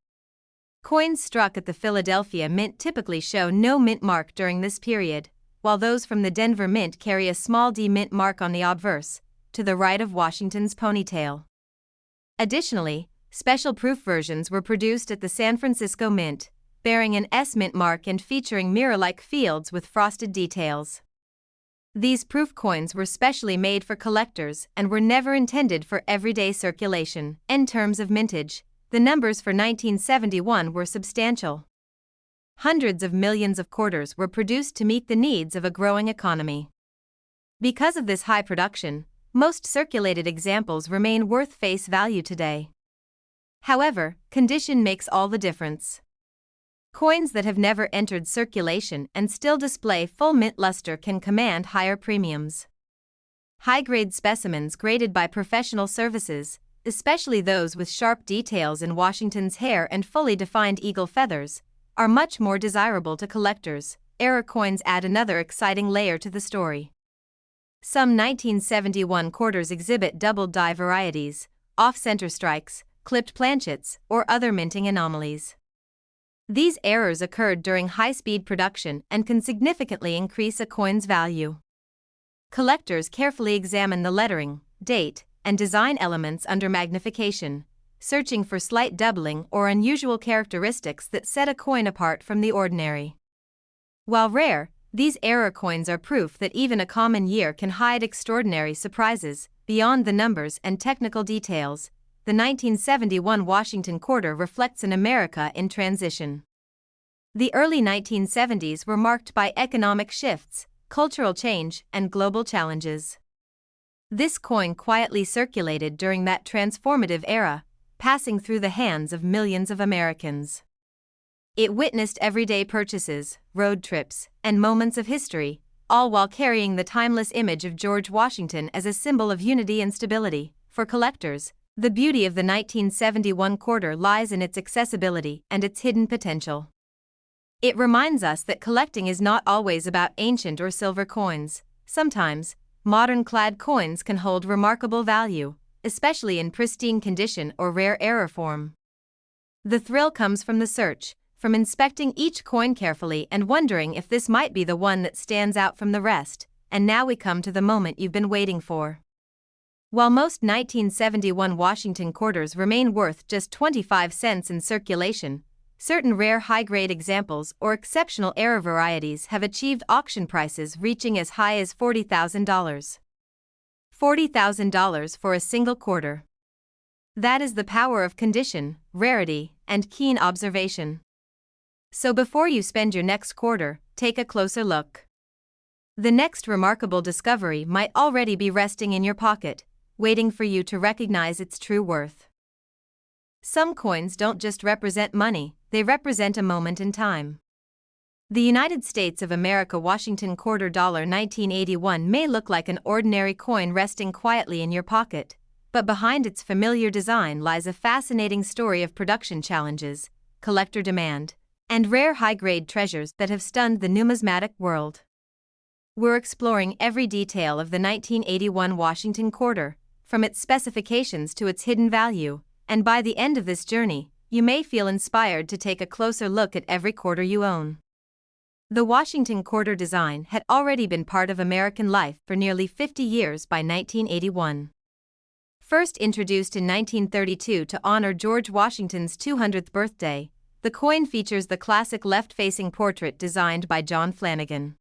Coins struck at the Philadelphia Mint typically show no mint mark during this period, while those from the Denver Mint carry a small D mint mark on the obverse, to the right of Washington's ponytail. Additionally, special proof versions were produced at the San Francisco Mint, bearing an S mint mark and featuring mirror-like fields with frosted details. These proof coins were specially made for collectors and were never intended for everyday circulation. In terms of mintage, the numbers for 1971 were substantial. Hundreds of millions of quarters were produced to meet the needs of a growing economy. Because of this high production, most circulated examples remain worth face value today. However, condition makes all the difference. Coins that have never entered circulation and still display full mint luster can command higher premiums. High-grade specimens graded by professional services, especially those with sharp details in Washington's hair and fully defined eagle feathers, are much more desirable to collectors. Era coins add another exciting layer to the story. Some 1971 quarters exhibit double die varieties, off-center strikes, clipped planchets, or other minting anomalies. These errors occurred during high-speed production and can significantly increase a coin's value. Collectors carefully examine the lettering, date, and design elements under magnification, searching for slight doubling or unusual characteristics that set a coin apart from the ordinary. While rare, these error coins are proof that even a common year can hide extraordinary surprises. Beyond the numbers and technical details, the 1971 Washington quarter reflects an America in transition. The early 1970s were marked by economic shifts, cultural change, and global challenges. This coin quietly circulated during that transformative era, passing through the hands of millions of Americans. It witnessed everyday purchases, road trips, and moments of history, all while carrying the timeless image of George Washington as a symbol of unity and stability. For collectors, the beauty of the 1971 quarter lies in its accessibility and its hidden potential. It reminds us that collecting is not always about ancient or silver coins. Sometimes, modern clad coins can hold remarkable value, especially in pristine condition or rare error form. The thrill comes from the search, from inspecting each coin carefully and wondering if this might be the one that stands out from the rest. And now we come to the moment you've been waiting for. While most 1971 Washington quarters remain worth just 25 cents in circulation, certain rare high-grade examples or exceptional error varieties have achieved auction prices reaching as high as $40,000. $40,000 for a single quarter. That is the power of condition, rarity, and keen observation. So before you spend your next quarter, take a closer look. The next remarkable discovery might already be resting in your pocket, waiting for you to recognize its true worth. Some coins don't just represent money, they represent a moment in time. The United States of America Washington quarter $1981 may look like an ordinary coin resting quietly in your pocket, but behind its familiar design lies a fascinating story of production challenges, collector demand, and rare high-grade treasures that have stunned the numismatic world. We're exploring every detail of the 1981 Washington quarter, from its specifications to its hidden value, and by the end of this journey, you may feel inspired to take a closer look at every quarter you own. The Washington quarter design had already been part of American life for nearly 50 years by 1981. First introduced in 1932 to honor George Washington's 200th birthday, the coin features the classic left-facing portrait designed by John Flanagan.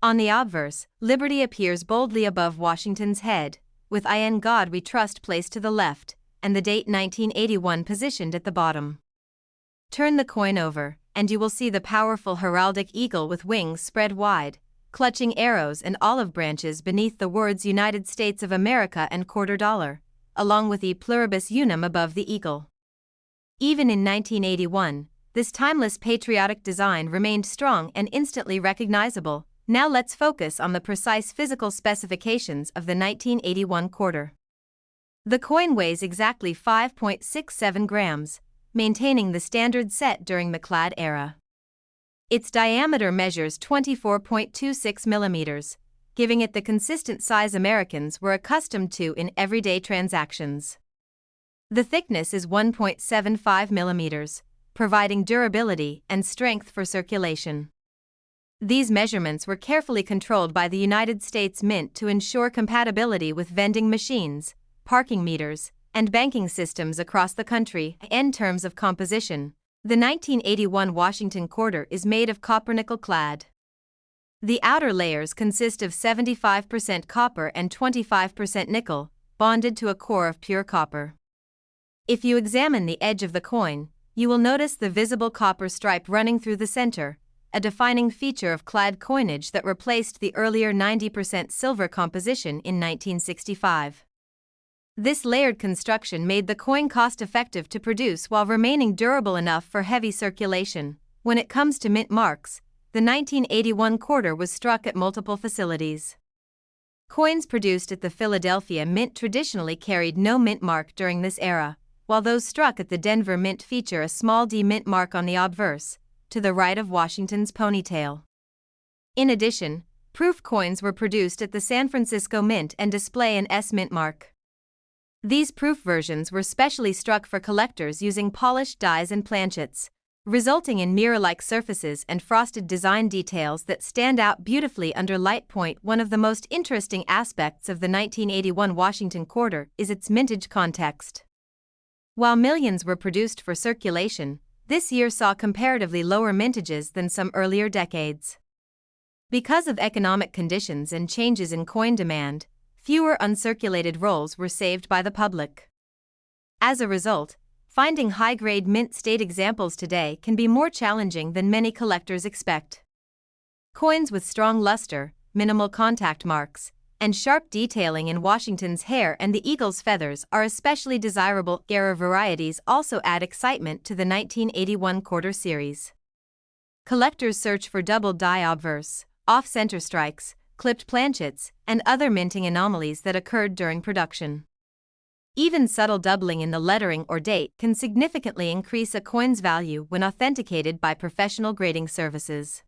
On the obverse, Liberty appears boldly above Washington's head, with "I in God We Trust" placed to the left, and the date 1981 positioned at the bottom. Turn the coin over, and you will see the powerful heraldic eagle with wings spread wide, clutching arrows and olive branches beneath the words United States of America and quarter dollar, along with E pluribus unum above the eagle. Even in 1981, this timeless patriotic design remained strong and instantly recognizable. Now let's focus on the precise physical specifications of the 1981 quarter. The coin weighs exactly 5.67 grams, maintaining the standard set during the clad era. Its diameter measures 24.26 millimeters, giving it the consistent size Americans were accustomed to in everyday transactions. The thickness is 1.75 millimeters, providing durability and strength for circulation. These measurements were carefully controlled by the United States Mint to ensure compatibility with vending machines, parking meters, and banking systems across the country. In terms of composition, the 1981 Washington quarter is made of copper-nickel clad. The outer layers consist of 75% copper and 25% nickel, bonded to a core of pure copper. If you examine the edge of the coin, you will notice the visible copper stripe running through the center, a defining feature of clad coinage that replaced the earlier 90% silver composition in 1965. This layered construction made the coin cost-effective to produce while remaining durable enough for heavy circulation. When it comes to mint marks, the 1981 quarter was struck at multiple facilities. Coins produced at the Philadelphia Mint traditionally carried no mint mark during this era, while those struck at the Denver Mint feature a small D mint mark on the obverse, to the right of Washington's ponytail. In addition, proof coins were produced at the San Francisco Mint and display an S mint mark. These proof versions were specially struck for collectors using polished dies and planchets, resulting in mirror-like surfaces and frosted design details that stand out beautifully under light point. One of the most interesting aspects of the 1981 Washington quarter is its mintage context. While millions were produced for circulation, this year saw comparatively lower mintages than some earlier decades. Because of economic conditions and changes in coin demand, fewer uncirculated rolls were saved by the public. As a result, finding high-grade mint state examples today can be more challenging than many collectors expect. Coins with strong luster, minimal contact marks, and sharp detailing in Washington's hair and the eagle's feathers are especially desirable. Rarer varieties also add excitement to the 1981 quarter series. Collectors search for double die obverse, off-center strikes, clipped planchets, and other minting anomalies that occurred during production. Even subtle doubling in the lettering or date can significantly increase a coin's value when authenticated by professional grading services.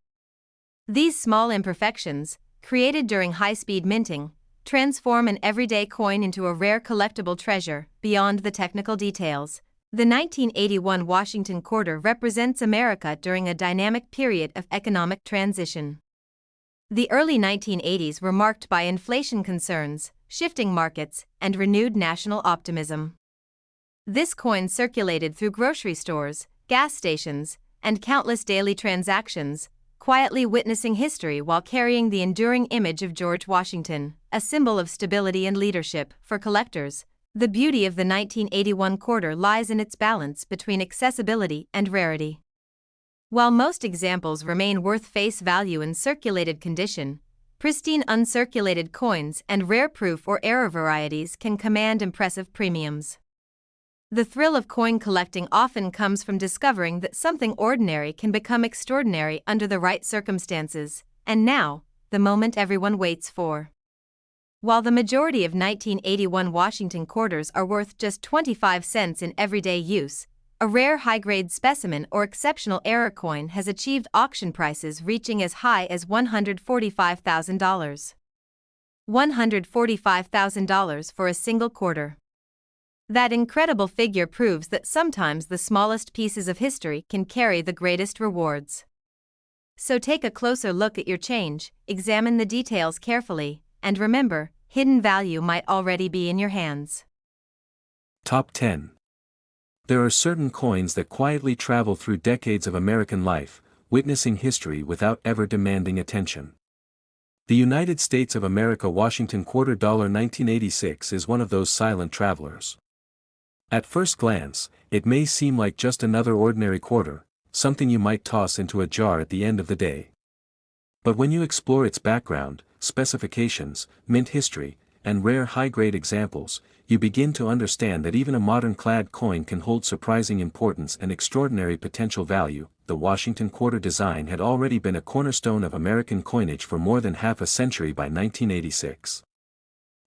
These small imperfections, created during high-speed minting, transform an everyday coin into a rare collectible treasure. Beyond the technical details, the 1981 Washington quarter represents America during a dynamic period of economic transition. The early 1980s were marked by inflation concerns, shifting markets, and renewed national optimism. This coin circulated through grocery stores, gas stations, and countless daily transactions, quietly witnessing history while carrying the enduring image of George Washington, a symbol of stability and leadership. For collectors, the beauty of the 1981 quarter lies in its balance between accessibility and rarity. While most examples remain worth face value in circulated condition, pristine uncirculated coins and rare proof or error varieties can command impressive premiums. The thrill of coin collecting often comes from discovering that something ordinary can become extraordinary under the right circumstances, and now, the moment everyone waits for. While the majority of 1981 Washington quarters are worth just 25 cents in everyday use, A rare high-grade specimen or exceptional error coin has achieved auction prices reaching as high as $145,000. $145,000 for a single quarter. That incredible figure proves that sometimes the smallest pieces of history can carry the greatest rewards. So take a closer look at your change, examine the details carefully, and remember, hidden value might already be in your hands. Top 10. There are certain coins that quietly travel through decades of American life, witnessing history without ever demanding attention. The United States of America Washington Quarter Dollar 1986 is one of those silent travelers. At first glance, it may seem like just another ordinary quarter, something you might toss into a jar at the end of the day. But when you explore its background, specifications, mint history, and rare high-grade examples, you begin to understand that even a modern clad coin can hold surprising importance and extraordinary potential value. The Washington Quarter design had already been a cornerstone of American coinage for more than half a century by 1986.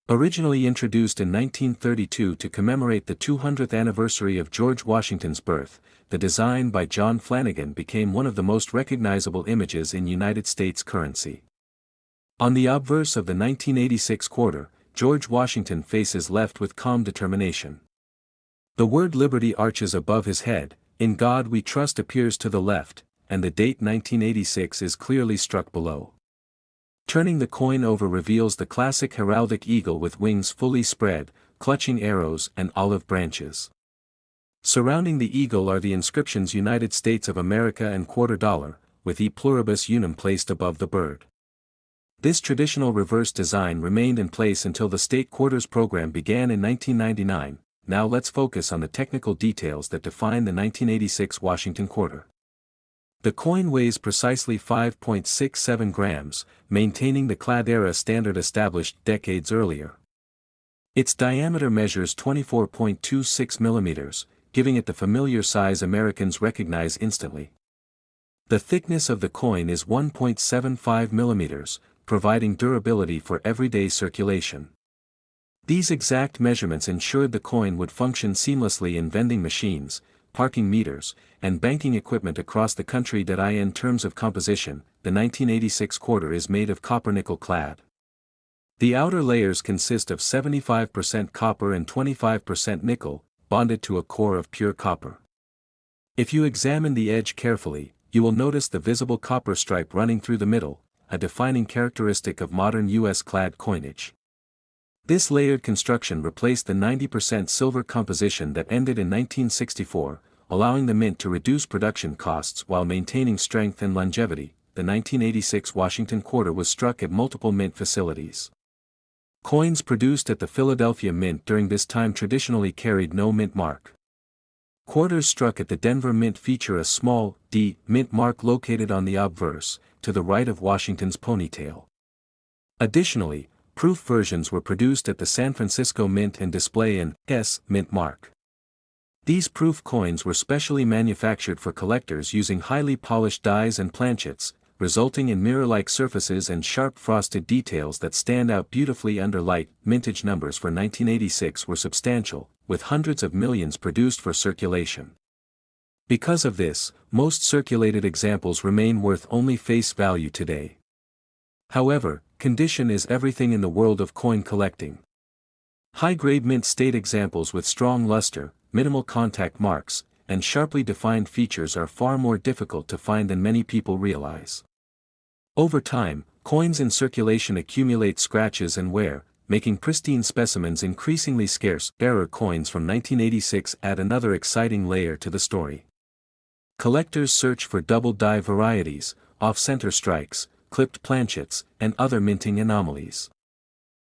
Originally introduced in 1932 to commemorate the 200th anniversary of George Washington's birth, the design by John Flanagan became one of the most recognizable images in United States currency. On the obverse of the 1986 quarter, George Washington faces left with calm determination. The word liberty arches above his head, "In God We Trust" appears to the left, and the date 1986 is clearly struck below. Turning the coin over reveals the classic heraldic eagle with wings fully spread, clutching arrows and olive branches. Surrounding the eagle are the inscriptions United States of America and Quarter Dollar, with E pluribus unum placed above the bird. This traditional reverse design remained in place until the state quarters program began in 1999. Now let's focus on the technical details that define the 1986 Washington Quarter. The coin weighs precisely 5.67 grams, maintaining the clad era standard established decades earlier. Its diameter measures 24.26 millimeters, giving it the familiar size Americans recognize instantly. The thickness of the coin is 1.75 millimeters, providing durability for everyday circulation. These exact measurements ensured the coin would function seamlessly in vending machines, parking meters, and banking equipment across the country. In terms of composition, the 1986 quarter is made of copper nickel clad. The outer layers consist of 75% copper and 25% nickel, bonded to a core of pure copper. If you examine the edge carefully, you will notice the visible copper stripe running through the middle, a defining characteristic of modern U.S. clad coinage. This layered construction replaced the 90% silver composition that ended in 1964, allowing the mint to reduce production costs while maintaining strength and longevity. The 1986 Washington Quarter was struck at multiple mint facilities. Coins produced at the Philadelphia Mint during this time traditionally carried no mint mark. Quarters struck at the Denver Mint feature a small D mint mark located on the obverse, to the right of Washington's ponytail. Additionally, proof versions were produced at the San Francisco Mint and display an S mint mark. These proof coins were specially manufactured for collectors using highly polished dies and planchets, resulting in mirror-like surfaces and sharp frosted details that stand out beautifully under light. Mintage numbers for 1986 were substantial, with hundreds of millions produced for circulation. Because of this, most circulated examples remain worth only face value today. However, condition is everything in the world of coin collecting. High-grade mint state examples with strong luster, minimal contact marks, and sharply defined features are far more difficult to find than many people realize. Over time, coins in circulation accumulate scratches and wear, making pristine specimens increasingly scarce. Error coins from 1986 add another exciting layer to the story. Collectors search for double die varieties, off-center strikes, clipped planchets, and other minting anomalies.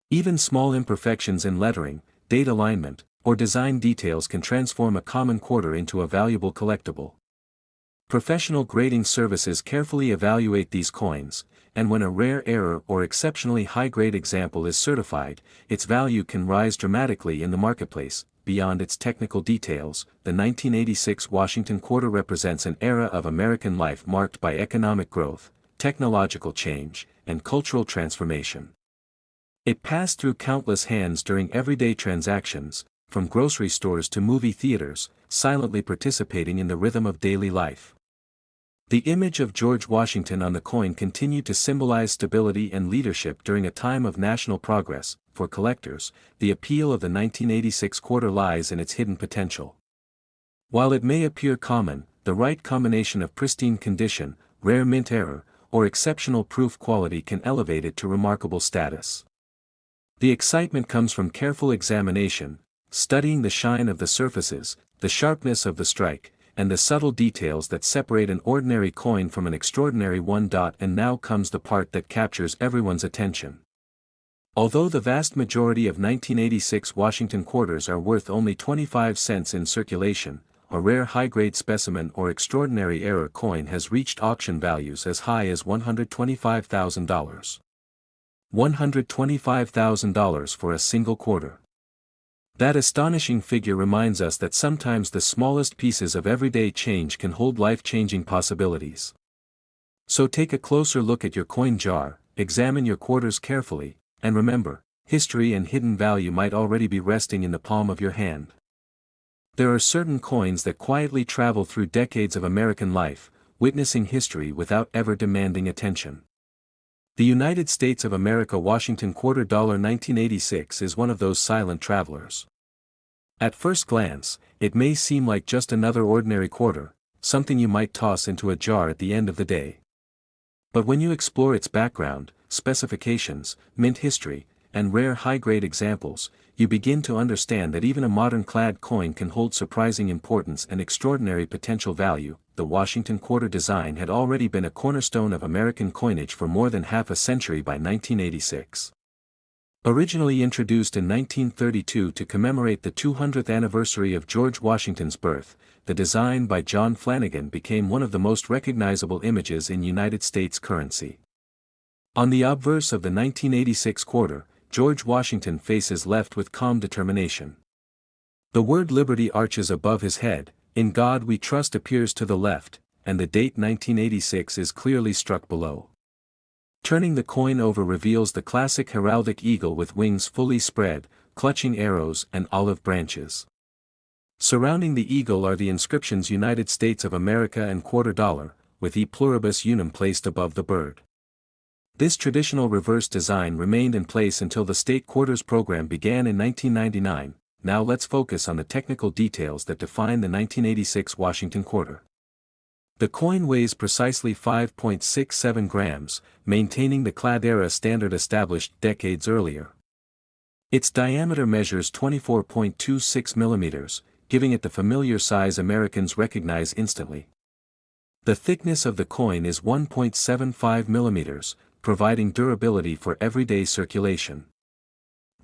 Even small imperfections in lettering, date alignment, or design details can transform a common quarter into a valuable collectible. Professional grading services carefully evaluate these coins, and when a rare error or exceptionally high-grade example is certified, its value can rise dramatically in the marketplace. Beyond its technical details, the 1986 Washington Quarter represents an era of American life marked by economic growth, technological change, and cultural transformation. It passed through countless hands during everyday transactions, from grocery stores to movie theaters, silently participating in the rhythm of daily life. The image of George Washington on the coin continued to symbolize stability and leadership during a time of national progress. For collectors, the appeal of the 1986 quarter lies in its hidden potential. While it may appear common, the right combination of pristine condition, rare mint error, or exceptional proof quality can elevate it to remarkable status. The excitement comes from careful examination, studying the shine of the surfaces, the sharpness of the strike, and the subtle details that separate an ordinary coin from an extraordinary one. And now comes the part that captures everyone's attention. Although the vast majority of 1986 Washington quarters are worth only 25 cents in circulation, a rare high-grade specimen or extraordinary error coin has reached auction values as high as $125,000. $125,000 for a single quarter. That astonishing figure reminds us that sometimes the smallest pieces of everyday change can hold life-changing possibilities. So take a closer look at your coin jar, examine your quarters carefully, and remember, history and hidden value might already be resting in the palm of your hand. There are certain coins that quietly travel through decades of American life, witnessing history without ever demanding attention. The United States of America Washington quarter $1986 is one of those silent travelers. At first glance, it may seem like just another ordinary quarter, something you might toss into a jar at the end of the day. But when you explore its background, specifications, mint history, and rare high-grade examples, you begin to understand that even a modern clad coin can hold surprising importance and extraordinary potential value. The Washington quarter design had already been a cornerstone of American coinage for more than half a century by 1986. Originally introduced in 1932 to commemorate the 200th anniversary of George Washington's birth, the design by John Flanagan became one of the most recognizable images in United States currency. On the obverse of the 1986 quarter, George Washington faces left with calm determination. The word liberty arches above his head, "In God we trust" appears to the left, and the date 1986 is clearly struck below. Turning the coin over reveals the classic heraldic eagle with wings fully spread, clutching arrows and olive branches. Surrounding the eagle are the inscriptions United States of America and quarter dollar, with E pluribus unum placed above the bird. This traditional reverse design remained in place until the state quarters program began in 1999. Now let's focus on the technical details that define the 1986 Washington quarter. The coin weighs precisely 5.67 grams, maintaining the clad era standard established decades earlier. Its diameter measures 24.26 millimeters, giving it the familiar size Americans recognize instantly. The thickness of the coin is 1.75 millimeters, providing durability for everyday circulation.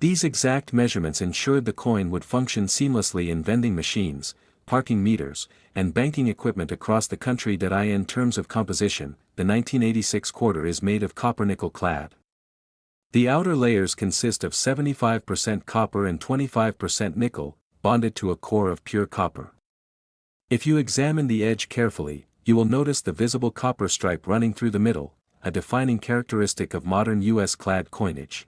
These exact measurements ensured the coin would function seamlessly in vending machines, parking meters, and banking equipment across the country. In terms of composition, the 1986 quarter is made of copper nickel clad. The outer layers consist of 75% copper and 25% nickel, bonded to a core of pure copper. If you examine the edge carefully, you will notice the visible copper stripe running through the middle, a defining characteristic of modern U.S. clad coinage.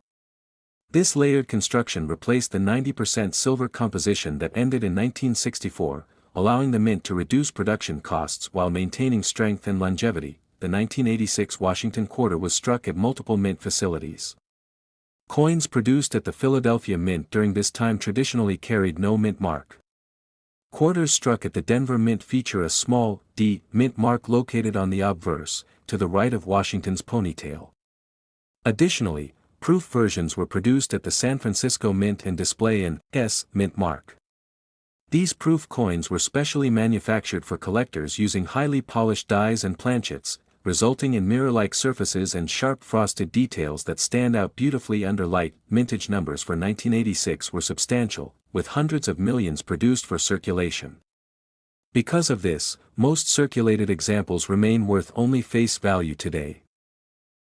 This layered construction replaced the 90% silver composition that ended in 1964, allowing the mint to reduce production costs while maintaining strength and longevity. The 1986 Washington quarter was struck at multiple mint facilities. Coins produced at the Philadelphia Mint during this time traditionally carried no mint mark. Quarters struck at the Denver Mint feature a small D mint mark located on the obverse, to the right of Washington's ponytail. Additionally, proof versions were produced at the San Francisco Mint and display an S mint mark. These proof coins were specially manufactured for collectors using highly polished dies and planchets, resulting in mirror-like surfaces and sharp frosted details that stand out beautifully under light. Mintage numbers for 1986 were substantial, with hundreds of millions produced for circulation. Because of this, most circulated examples remain worth only face value today.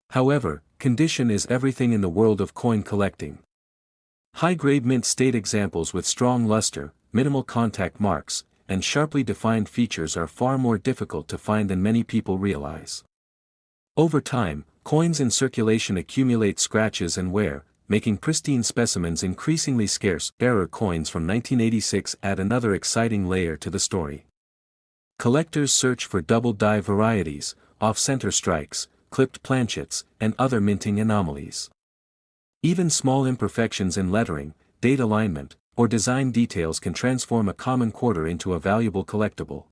However, condition is everything in the world of coin collecting. High-grade mint state examples with strong luster, minimal contact marks, and sharply defined features are far more difficult to find than many people realize. Over time, coins in circulation accumulate scratches and wear, making pristine specimens increasingly scarce. Error coins from 1986 add another exciting layer to the story. Collectors search for double die varieties, off-center strikes, clipped planchets, and other minting anomalies. Even small imperfections in lettering, date alignment, or design details can transform a common quarter into a valuable collectible.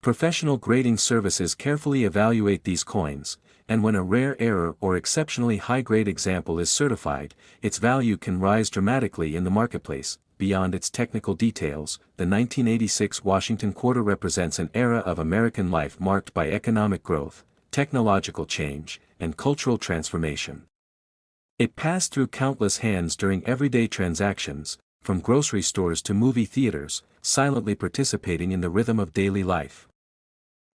Professional grading services carefully evaluate these coins, and when a rare error or exceptionally high-grade example is certified, its value can rise dramatically in the marketplace. Beyond its technical details, the 1986 Washington quarter represents an era of American life marked by economic growth, technological change, and cultural transformation. It passed through countless hands during everyday transactions, from grocery stores to movie theaters, silently participating in the rhythm of daily life.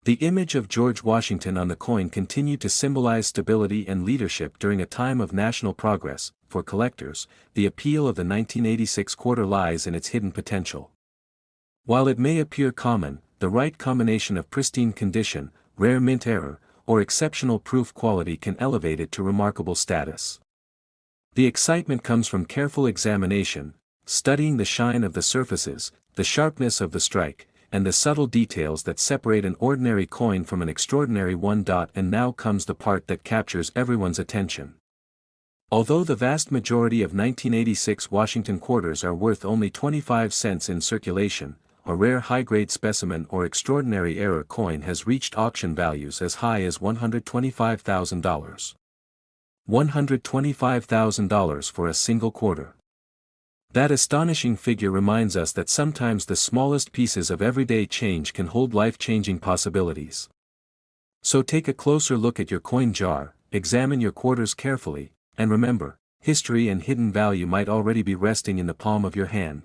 The image of George Washington on the coin continued to symbolize stability and leadership during a time of national progress. For collectors, the appeal of the 1986 quarter lies in its hidden potential. While it may appear common, the right combination of pristine condition, rare mint error, or exceptional proof quality can elevate it to remarkable status. The excitement comes from careful examination, studying the shine of the surfaces, the sharpness of the strike, and the subtle details that separate an ordinary coin from an extraordinary one. And now comes the part that captures everyone's attention. Although the vast majority of 1986 Washington quarters are worth only 25 cents in circulation, a rare high-grade specimen or extraordinary error coin has reached auction values as high as $125,000. $125,000 for a single quarter. That astonishing figure reminds us that sometimes the smallest pieces of everyday change can hold life-changing possibilities. So take a closer look at your coin jar, examine your quarters carefully, and remember, history and hidden value might already be resting in the palm of your hand.